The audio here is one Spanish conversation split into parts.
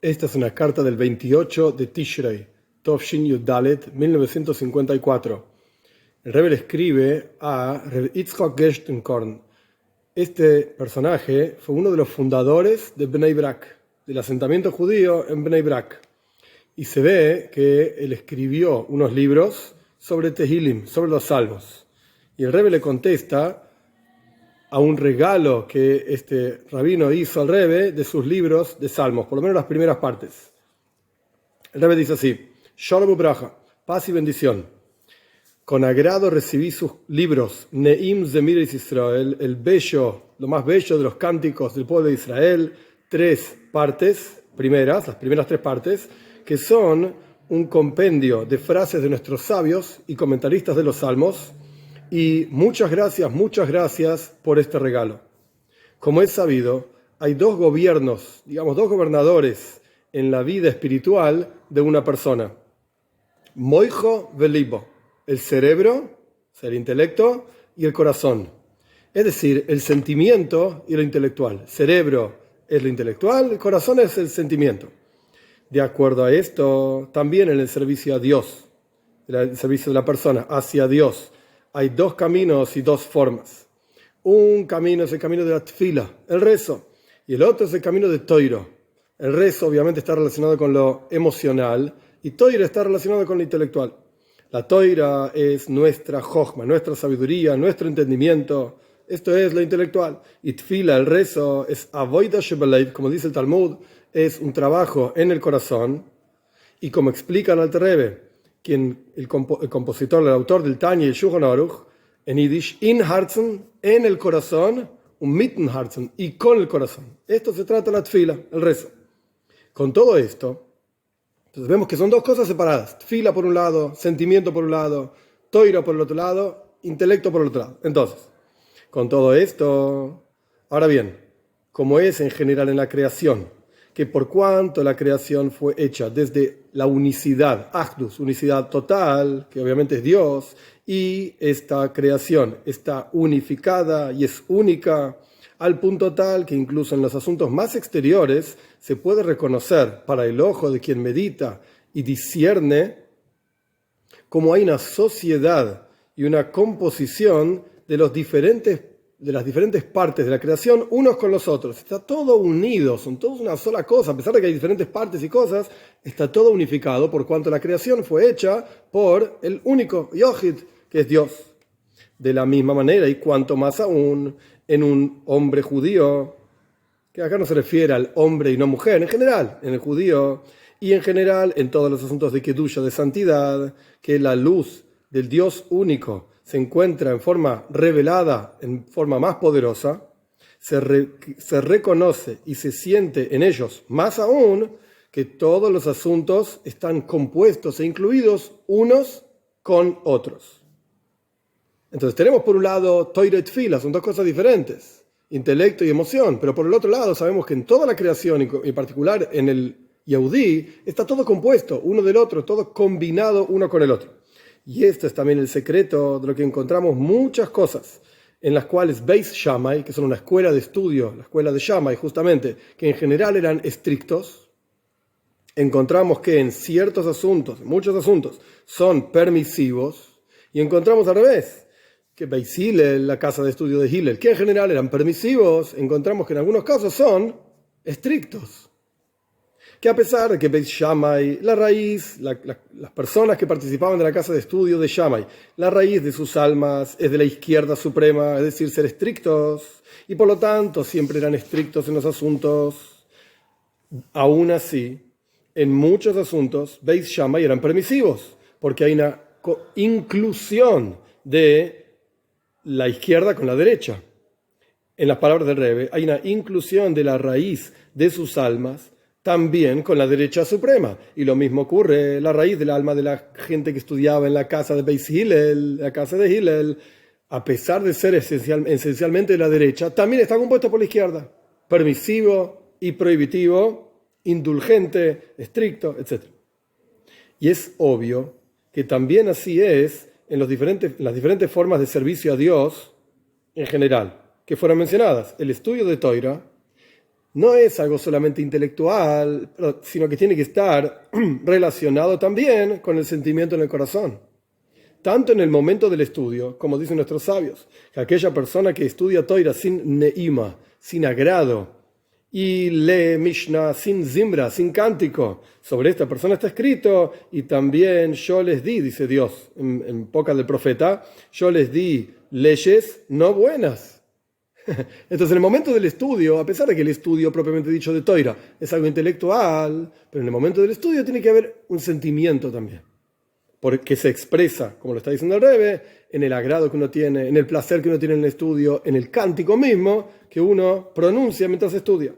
Esta es una carta del 28 de Tishrei, Tovshin Yud-Dalet, 1954. El Rebbe le escribe a Reb Yitzchak Gerstenkorn. Este personaje fue uno de los fundadores de Bnei Brak, del asentamiento judío en Bnei Brak. Y se ve que él escribió unos libros sobre Tehilim, sobre los salmos. Y el Rebbe le contesta a un regalo que este rabino hizo al Rebbe de sus libros de salmos, por lo menos las primeras partes. El Rebbe dice así: Shalom ubraja, paz y bendición. Con agrado recibí sus libros, Neim Zemiris Israel, el bello, lo más bello de los cánticos del pueblo de Israel, tres partes, las primeras tres partes, que son un compendio de frases de nuestros sabios y comentaristas de los salmos. Y muchas gracias por este regalo. Como es sabido, hay dos gobiernos, dos gobernadores en la vida espiritual de una persona. Moijo velibo, el cerebro, el intelecto, y el corazón. Es decir, el sentimiento y lo intelectual. Cerebro es lo intelectual, el corazón es el sentimiento. De acuerdo a esto, también en el servicio a Dios, el servicio de la persona hacia Dios, hay dos caminos y dos formas. Un camino es el camino de la tfila, el rezo, y el otro es el camino de toiro. El rezo obviamente está relacionado con lo emocional y toiro está relacionado con lo intelectual. La toira es nuestra jochma, nuestra sabiduría, nuestro entendimiento. Esto es lo intelectual. Y tfila, el rezo, es avoida shebelev, como dice el Talmud, es un trabajo en el corazón. Y como explica el Alter Rebbe, el compositor, el autor del Tanya y el Shulchan Aruch, en Yiddish, in Herzen, en el corazón, un mitten Herzen, y con el corazón. Esto se trata de la tfila, el rezo. Con todo esto, entonces vemos que son dos cosas separadas. Tfila por un lado, sentimiento por un lado, toira por el otro lado, intelecto por el otro lado. Entonces, con todo esto, ahora bien, como es en general en la creación, que por cuanto la creación fue hecha desde la unicidad, Achdus, unicidad total, que obviamente es Dios, y esta creación está unificada y es única, al punto tal que incluso en los asuntos más exteriores se puede reconocer para el ojo de quien medita y discierne cómo hay una sociedad y una composición de las diferentes partes de la creación unos con los otros. Está todo unido, son todos una sola cosa. A pesar de que hay diferentes partes y cosas, está todo unificado por cuanto la creación fue hecha por el único Yohid, que es Dios. De la misma manera, y cuanto más aún en un hombre judío, que acá no se refiere al hombre y no mujer, en general, en el judío, y en general en todos los asuntos de Kedusha, de santidad, que la luz del Dios único se encuentra en forma revelada, en forma más poderosa, se reconoce y se siente en ellos más aún que todos los asuntos están compuestos e incluidos unos con otros. Entonces tenemos por un lado Toira y Tfila, son dos cosas diferentes, intelecto y emoción, pero por el otro lado sabemos que en toda la creación, y en particular en el Yehudí, está todo compuesto uno del otro, todo combinado uno con el otro. Y este es también el secreto de lo que encontramos muchas cosas en las cuales Beis Shammai, que son una escuela de estudio, la escuela de Shammai justamente, que en general eran estrictos, encontramos que en ciertos asuntos, en muchos asuntos, son permisivos, y encontramos al revés, que Beis Hillel, la casa de estudio de Hillel, que en general eran permisivos, encontramos que en algunos casos son estrictos. Que a pesar de que Beis Shammai, la raíz, las personas que participaban de la casa de estudio de Shammai, la raíz de sus almas es de la izquierda suprema, es decir, ser estrictos, y por lo tanto siempre eran estrictos en los asuntos. Aún así, en muchos asuntos, Beis Shammai eran permisivos, porque hay una inclusión de la izquierda con la derecha. En las palabras del Rebbe, hay una inclusión de la raíz de sus almas también con la derecha suprema. Y lo mismo ocurre, la raíz del alma de la gente que estudiaba en la casa de Beis Hillel, la casa de Hillel, a pesar de ser esencialmente de la derecha, también está compuesto por la izquierda. Permisivo y prohibitivo, indulgente, estricto, etc. Y es obvio que también así es en las diferentes formas de servicio a Dios en general, que fueron mencionadas. El estudio de Toira no es algo solamente intelectual, sino que tiene que estar relacionado también con el sentimiento en el corazón. Tanto en el momento del estudio, como dicen nuestros sabios, que aquella persona que estudia Toira sin neima, sin agrado, y lee Mishnah sin zimbra, sin cántico, sobre esta persona está escrito, y también yo les di, dice Dios en boca del profeta, yo les di leyes no buenas. Entonces, en el momento del estudio, a pesar de que el estudio propiamente dicho de Toira es algo intelectual, pero en el momento del estudio tiene que haber un sentimiento también, porque se expresa, como lo está diciendo el Rebbe, en el agrado que uno tiene, en el placer que uno tiene en el estudio, en el cántico mismo que uno pronuncia mientras estudia.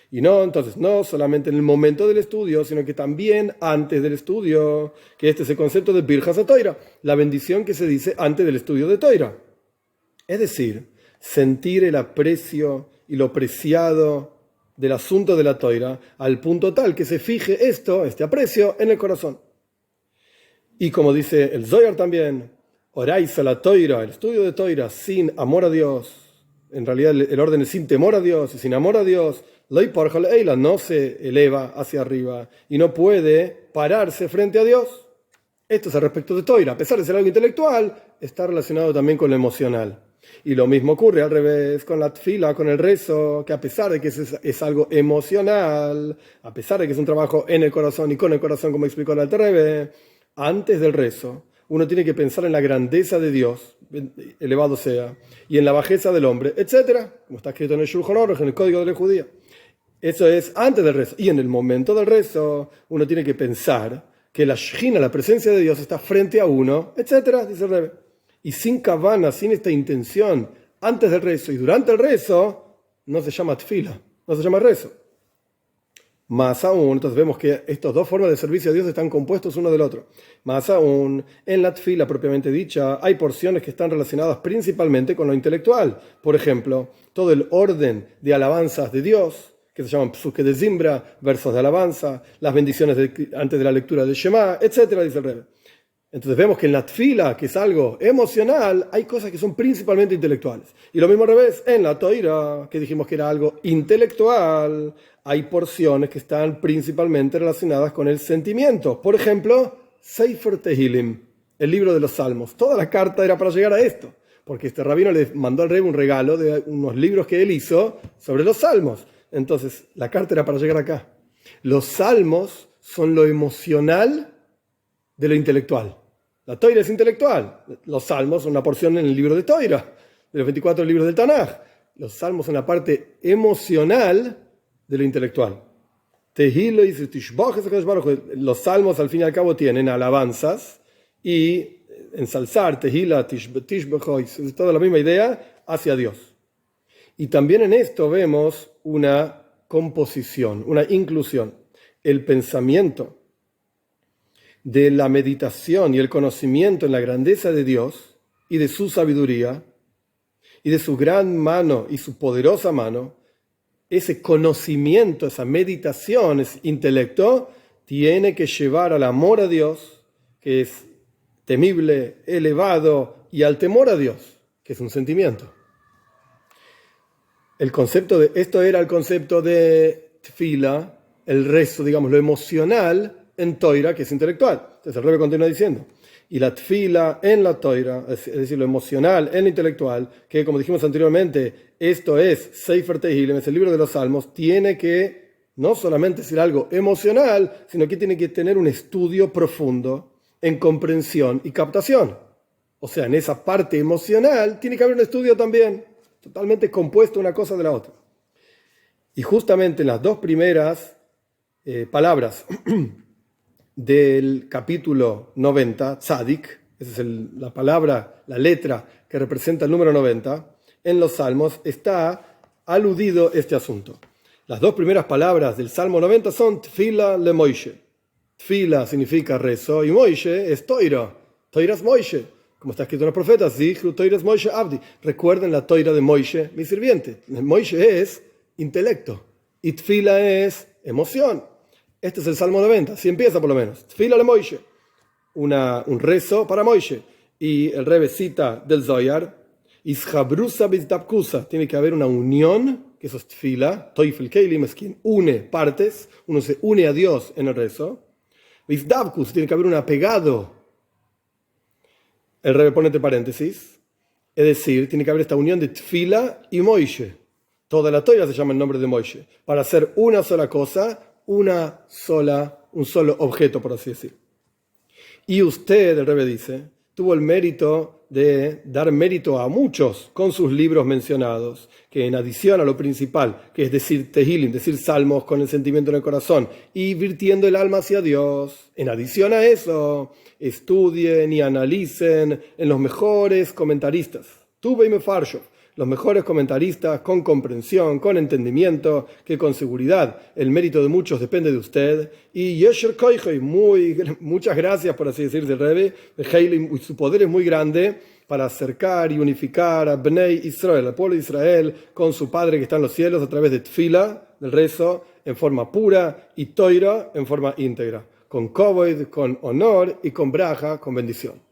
Y entonces, no solamente en el momento del estudio, sino que también antes del estudio, que este es el concepto de Birjas a Toira, la bendición que se dice antes del estudio de Toira. Es decir, sentir el aprecio y lo preciado del asunto de la Toira al punto tal que se fije este aprecio en el corazón. Y como dice el Zohar también, Oraisa la Toira, el estudio de Toira sin amor a Dios, en realidad el orden es sin temor a Dios y sin amor a Dios, no se eleva hacia arriba y no puede pararse frente a Dios. Esto es al respecto de Toira, a pesar de ser algo intelectual, está relacionado también con lo emocional. Y lo mismo ocurre al revés con la tfila, con el rezo, que a pesar de que es algo emocional, a pesar de que es un trabajo en el corazón y con el corazón, como explicó el Alter Rebbe, antes del rezo, uno tiene que pensar en la grandeza de Dios, elevado sea, y en la bajeza del hombre, etc. Como está escrito en el Shulchan Aruch, en el Código de la Judía. Eso es antes del rezo. Y en el momento del rezo, uno tiene que pensar que la Shejina, la presencia de Dios, está frente a uno, etc., dice el Rebbe. Y sin kavana, sin esta intención, antes del rezo y durante el rezo, no se llama tfila, no se llama rezo. Más aún, entonces vemos que estas dos formas de servicio a Dios están compuestos uno del otro. Más aún, en la tfila propiamente dicha, hay porciones que están relacionadas principalmente con lo intelectual. Por ejemplo, todo el orden de alabanzas de Dios, que se llaman psuke de zimbra, versos de alabanza, las bendiciones antes de la lectura del Shema, etc., dice el Rebbe. Entonces vemos que en la tfila, que es algo emocional, hay cosas que son principalmente intelectuales. Y lo mismo al revés, en la toira, que dijimos que era algo intelectual, hay porciones que están principalmente relacionadas con el sentimiento. Por ejemplo, Sefer Tehilim, el libro de los Salmos. Toda la carta era para llegar a esto, porque este rabino le mandó al rey un regalo de unos libros que él hizo sobre los Salmos. Entonces, la carta era para llegar acá. Los Salmos son lo emocional de lo intelectual. La Toira es intelectual. Los Salmos son una porción en el libro de Toira, de los 24 libros del Tanaj. Los Salmos son la parte emocional de lo intelectual. Los Salmos al fin y al cabo tienen alabanzas y ensalzar, Tehila, Tishbechoy, es toda la misma idea hacia Dios. Y también en esto vemos una composición, una inclusión. El pensamiento de la meditación y el conocimiento en la grandeza de Dios y de su sabiduría y de su gran mano y su poderosa mano, ese conocimiento, esa meditación, ese intelecto, tiene que llevar al amor a Dios, que es temible, elevado, y al temor a Dios, que es un sentimiento. Esto era el concepto de tfila, el rezo, digamos, lo emocional, en Toira, que es intelectual. Entonces el Rebbe continúa diciendo, y la tfila en la Toira, es decir, lo emocional en lo intelectual, que como dijimos anteriormente, esto es Sefer Tehilim, es el libro de los Salmos, tiene que no solamente ser algo emocional, sino que tiene que tener un estudio profundo en comprensión y captación. O sea, en esa parte emocional tiene que haber un estudio también, totalmente compuesto una cosa de la otra. Y justamente en las dos primeras palabras del capítulo 90, Tzadik, esa es la palabra, la letra que representa el número 90, en los Salmos está aludido este asunto. Las dos primeras palabras del Salmo 90 son Tfila le Moishe. Tfila significa rezo y Moishe es Toira. Toira es Moishe. Como está escrito en los profetas, Zichru Toira es Moishe Abdi. Recuerden la Toira de Moishe, mi sirviente. Moishe es intelecto y Tfila es emoción. Este es el Salmo 90, así empieza por lo menos. Tfila le Moishe, un rezo para Moishe. Y el Rebbe cita del Zohar, Ishabrusa bizdapkusa, tiene que haber una unión que eso es tfila, toifel keilim es quien une partes, uno se une a Dios en el rezo. Vizdavkus, tiene que haber un apegado. El Rebbe pone entre paréntesis, es decir, tiene que haber esta unión de tfila y Moishe. Toda la Torah se llama el nombre de Moishe, para hacer una sola cosa, un solo objeto, por así decir. Y usted, el Rebbe dice, tuvo el mérito de dar mérito a muchos con sus libros mencionados, que en adición a lo principal, que es decir Tehilim, decir salmos con el sentimiento en el corazón y virtiendo el alma hacia Dios, en adición a eso, estudien y analicen en los mejores comentaristas, Tuve y Mefarshov, los mejores comentaristas con comprensión, con entendimiento, que con seguridad el mérito de muchos depende de usted. Y Yesher Koichei, muchas gracias, por así decirse, el Rebbe, su poder es muy grande para acercar y unificar a Bnei Israel, al pueblo de Israel, con su Padre que está en los cielos a través de Tfila, del rezo, en forma pura, y Toira, en forma íntegra, con Kovoid, con honor y con braja, con bendición.